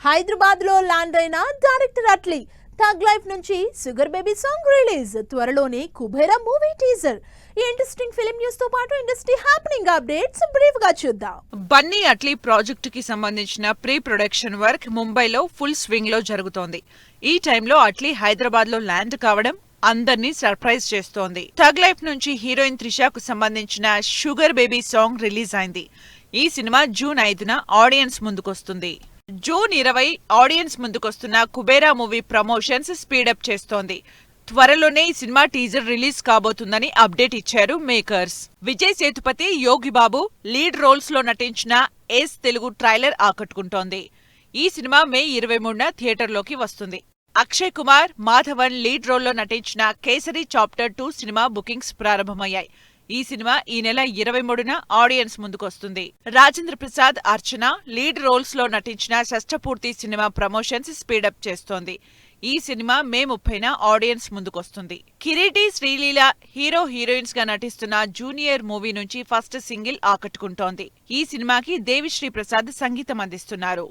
హైదరాబాద్ లో ల్యాండ్ అయిన director Atlee tug Life నుంచి షుగర్ బేబీ సాంగ్ రిలీజ్. త్వరలోనే కుబేరా మూవీ టీజర్. ఈ ఇంట్రెస్టింగ్ ఫిల్మ్ న్యూస్ తో పాటు ఇండస్ట్రీ హ్యాపెనింగ్ అప్డేట్స్ బ్రీఫ్ గా చూద్దాం. బన్నీ అట్లీ ప్రాజెక్ట్ కి సంబంధించిన ప్రీ ప్రొడక్షన్ వర్క్ ముంబైలో ఫుల్ స్వింగ్ లో జరుగుతోంది. ఈ టైంలో అట్లీ హైదరాబాద్ లో ల్యాండ్ కావడం అందర్నీ సర్ప్రైజ్ చేస్తోంది. థగ్ లైఫ్ నుంచి హీరోయిన్ త్రిషాకు సంబంధించిన షుగర్ బేబీ సాంగ్ రిలీజ్ అయింది. ఈ సినిమా జూన్ 5న ఆడియన్స్ ముందుకొస్తుంది. జూన్ 20 ఆడియన్స్ ముందుకొస్తున్న కుబేరా మూవీ ప్రమోషన్స్ స్పీడప్ చేస్తోంది. త్వరలోనే ఈ సినిమా టీజర్ రిలీజ్ కాబోతుందని అప్డేట్ ఇచ్చారు makers. Vijay Sethupathi, Yogi Babu lead roles లో నటించిన ఏస్ తెలుగు ట్రైలర్ ఆకట్టుకుంటోంది. ఈ సినిమా మే 23న థియేటర్లోకి వస్తుంది. అక్షయ్ కుమార్, మాధవన్ లీడ్ రోల్లో నటించిన కేసరి చాప్టర్ 2 సినిమా బుకింగ్స్ ప్రారంభమయ్యాయి. ఈ సినిమా ఈ నెల 23న ఆడియన్స్ ముందుకొస్తుంది. రాజేంద్ర ప్రసాద్, అర్చన లీడ్ రోల్స్ లో నటించిన షష్ఠపూర్తి సినిమా ప్రమోషన్స్ స్పీడప్ చేస్తోంది. ఈ సినిమా మే 30న ఆడియన్స్ ముందుకొస్తుంది. కిరీటి, శ్రీలీల హీరో హీరోయిన్స్ గా నటిస్తున్న జూనియర్ మూవీ నుంచి ఫస్ట్ సింగిల్ ఆకట్టుకుంటోంది. ఈ సినిమాకి దేవిశ్రీ ప్రసాద్ సంగీతం అందిస్తున్నారు.